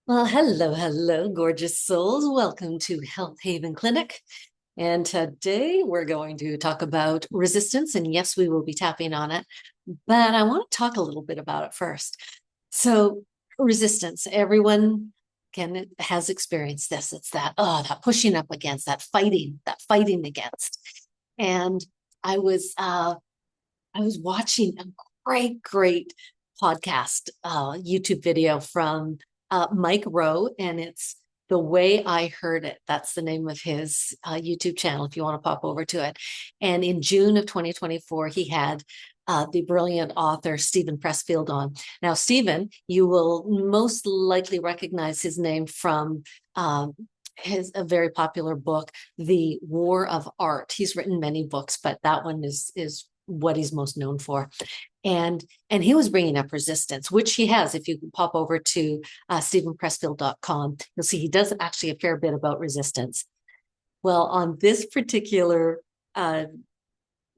Well, hello, gorgeous souls. Welcome to Health Haven Clinic. And today we're going to talk about resistance. And yes, we will be tapping on it, but I want to talk a little bit about it first. So, resistance, everyone has experienced this. It's that pushing up against, that fighting against. And I was watching a great podcast, YouTube video from Mike Rowe, and it's The Way I Heard It. That's the name of his YouTube channel, if you want to pop over to it. And in June of 2024, he had the brilliant author Stephen Pressfield on. Now, Stephen, you will most likely recognize his name from a very popular book, The War of Art. He's written many books, but that one is what he's most known for. And he was bringing up resistance, which he has. If you pop over to stephenpressfield.com, you'll see he does actually a fair bit about resistance. Well, on this particular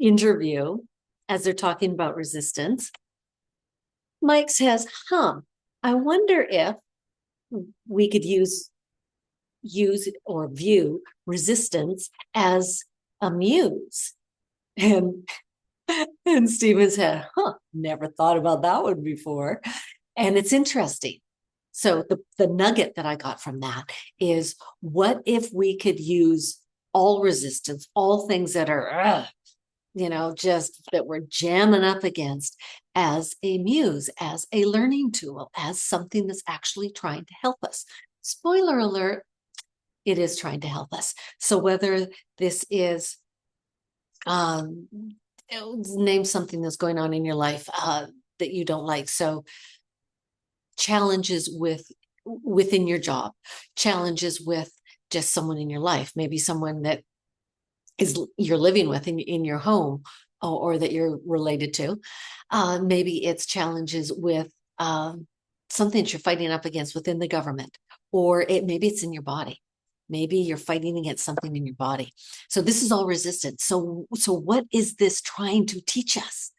interview, as they're talking about resistance, Mike says, I wonder if we could use or view resistance as a muse. And Stephen said, never thought about that one before. And it's interesting. So the nugget that I got from that is, what if we could use all resistance, all things that are, just that we're jamming up against, as a muse, as a learning tool, as something that's actually trying to help us. Spoiler alert, it is trying to help us. So whether this is, name something that's going on in your life that you don't like. So challenges within your job, challenges with just someone in your life, maybe someone that you're living with in your home, or that you're related to. Maybe it's challenges with something that you're fighting up against within the government, or maybe it's in your body. Maybe you're fighting against something in your body. So this is all resistance. So what is this trying to teach us?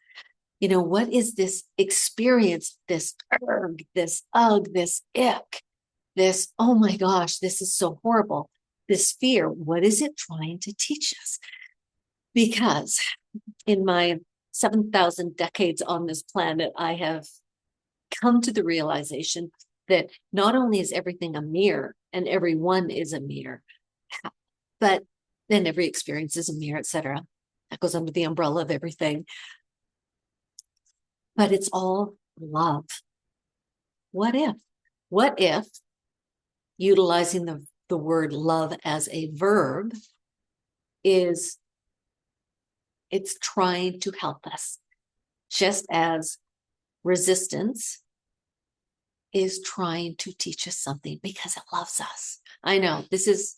What is this experience, this erg, this ugh, this ick, this, oh my gosh, this is so horrible, this fear? What is it trying to teach us? Because in my 7,000 decades on this planet, I have come to the realization that not only is everything a mirror and everyone is a mirror, but then every experience is a mirror, etc. That goes under the umbrella of everything. But it's all love. What if? What if utilizing the word love as a verb it's trying to help us, just as resistance is trying to teach us something, because it loves us. I know this is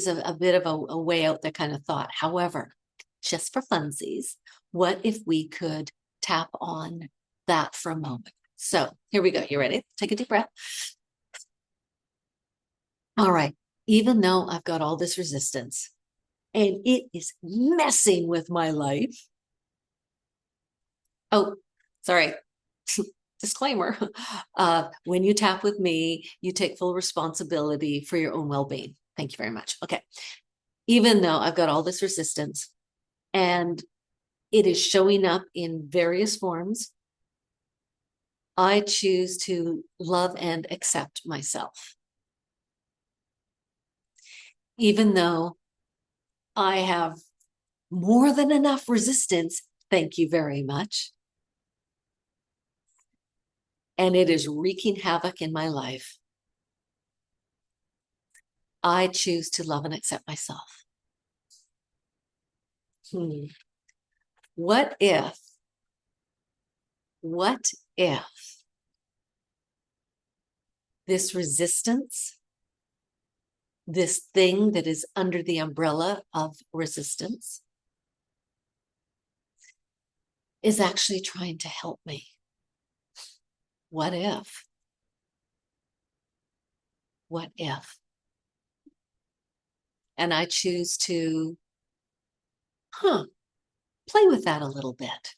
a bit of a way out there kind of thought. However, just for funsies, what if we could tap on that for a moment? So here we go. You ready? Take a deep breath. All right. Even though I've got all this resistance and it is messing with my life. Oh, sorry. Disclaimer. When you tap with me, you take full responsibility for your own well-being. Thank you very much. Okay. Even though I've got all this resistance and it is showing up in various forms, I choose to love and accept myself. Even though I have more than enough resistance, thank you very much, and it is wreaking havoc in my life, I choose to love and accept myself. What if this resistance, this thing that is under the umbrella of resistance, is actually trying to help me? What if? What if? And I choose to, play with that a little bit.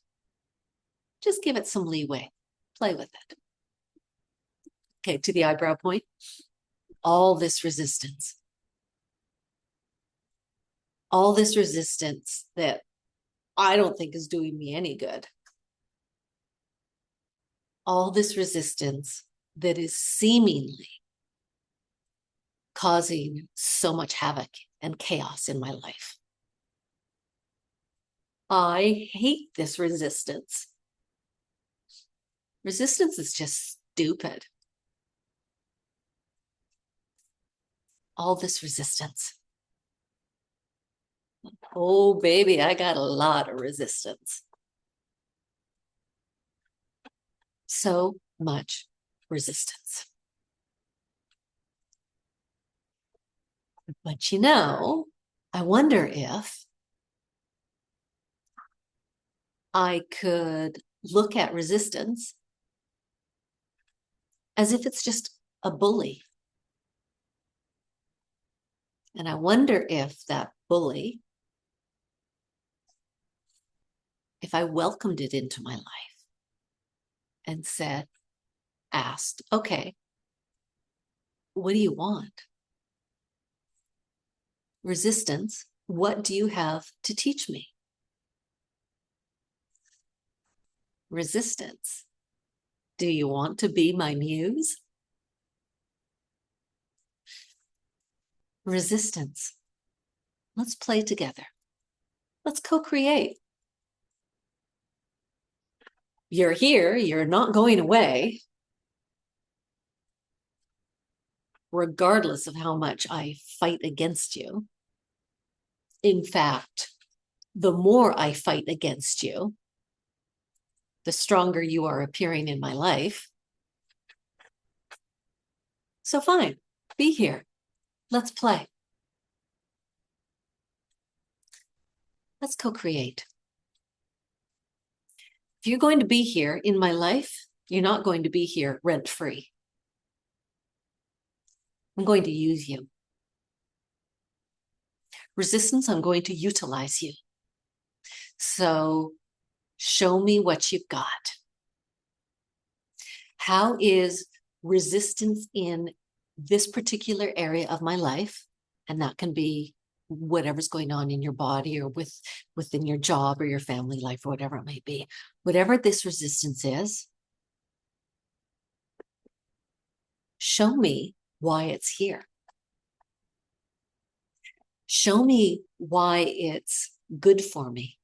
Just give it some leeway. Play with it. Okay, to the eyebrow point. All this resistance. All this resistance that I don't think is doing me any good. All this resistance that is seemingly causing so much havoc and chaos in my life. I hate this resistance. Resistance is just stupid. All this resistance. Oh, baby, I got a lot of resistance. So much resistance. But you know, I wonder if I could look at resistance as if it's just a bully. And I wonder if that bully, if I welcomed it into my life and said, asked, okay, what do you want? Resistance, what do you have to teach me? Resistance, do you want to be my muse? Resistance, let's play together. Let's co-create. You're here, you're not going away. Regardless of how much I fight against you. In fact, the more I fight against you, the stronger you are appearing in my life. So fine, be here. Let's play. Let's co-create. If you're going to be here in my life, you're not going to be here rent-free. I'm going to use you. Resistance, I'm going to utilize you. So show me what you've got. How is resistance in this particular area of my life? And that can be whatever's going on in your body or within your job or your family life or whatever it may be. Whatever this resistance is, show me why it's here. Show me why it's good for me.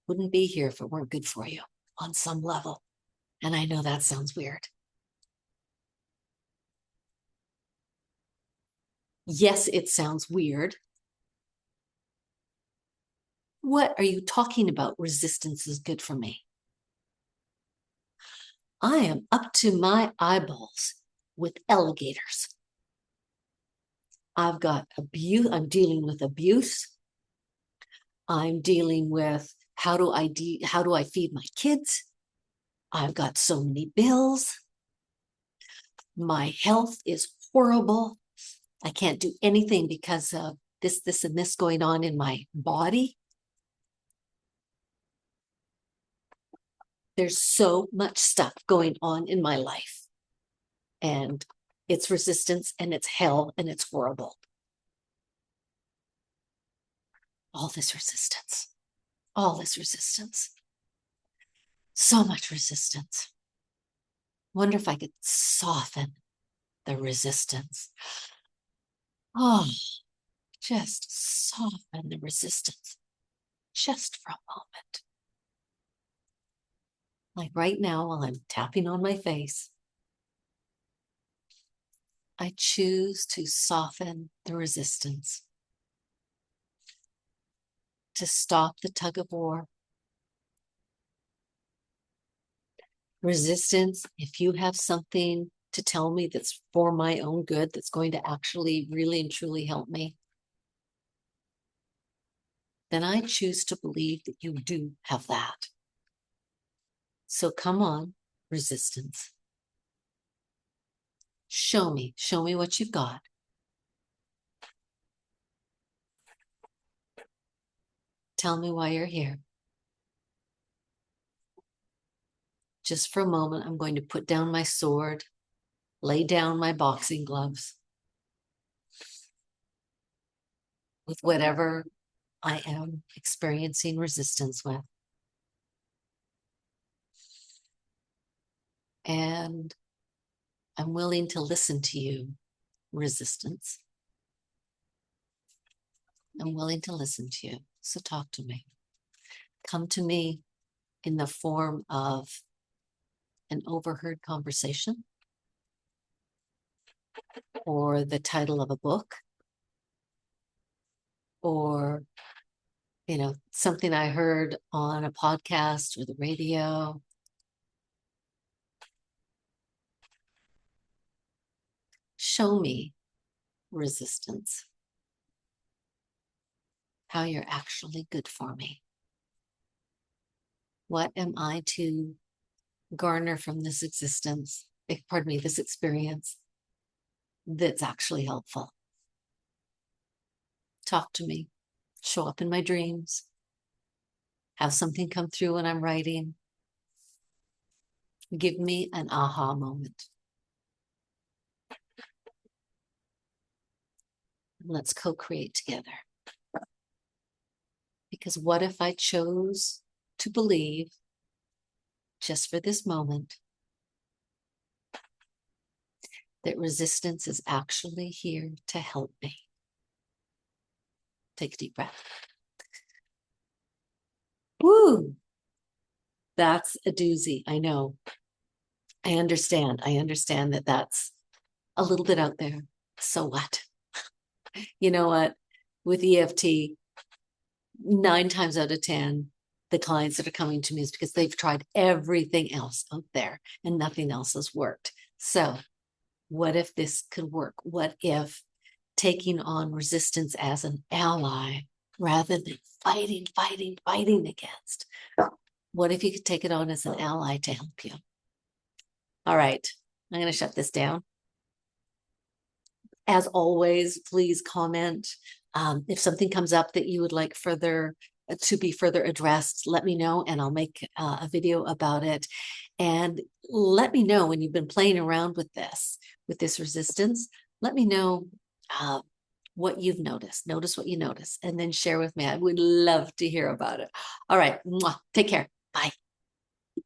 Wouldn't be here if it weren't good for you on some level. And I know that sounds weird. Yes, it sounds weird. What are you talking about? Resistance is good for me. I am up to my eyeballs with alligators. I've got abuse. I'm dealing with abuse. I'm dealing with how do I feed my kids? I've got so many bills. My health is horrible. I can't do anything because of this, and this going on in my body. There's so much stuff going on in my life. And it's resistance and it's hell and it's horrible. All this resistance. All this resistance. So much resistance. Wonder if I could soften the resistance. Oh, just soften the resistance just for a moment. Like right now, while I'm tapping on my face, I choose to soften the resistance, to stop the tug of war. Resistance, if you have something to tell me that's for my own good, that's going to actually really and truly help me, then I choose to believe that you do have that. So come on, resistance. Show me what you've got. Tell me why you're here. Just for a moment, I'm going to put down my sword, lay down my boxing gloves with whatever I am experiencing resistance with. And I'm willing to listen to you, resistance. I'm willing to listen to you. So talk to me. Come to me in the form of an overheard conversation or the title of a book or, something I heard on a podcast or the radio. Show me, resistance, how you're actually good for me. What am I to garner from this existence, this experience that's actually helpful? Talk to me, show up in my dreams, have something come through when I'm writing. Give me an aha moment. Let's co-create together. Because what if I chose to believe, just for this moment, that resistance is actually here to help me? Take a deep breath. Woo! That's a doozy. I know. I understand. that that's a little bit out there. So what? You know what? With EFT, 9 times out of 10, the clients that are coming to me is because they've tried everything else out there and nothing else has worked. So what if this could work? What if taking on resistance as an ally rather than fighting against? What if you could take it on as an ally to help you? All right, I'm going to shut this down. As always, please comment. If something comes up that you would like to be further addressed, let me know and I'll make a video about it. And let me know when you've been playing around with this resistance. Let me know what you've noticed. Notice what you notice and then share with me. I would love to hear about it. All right. Take care. Bye.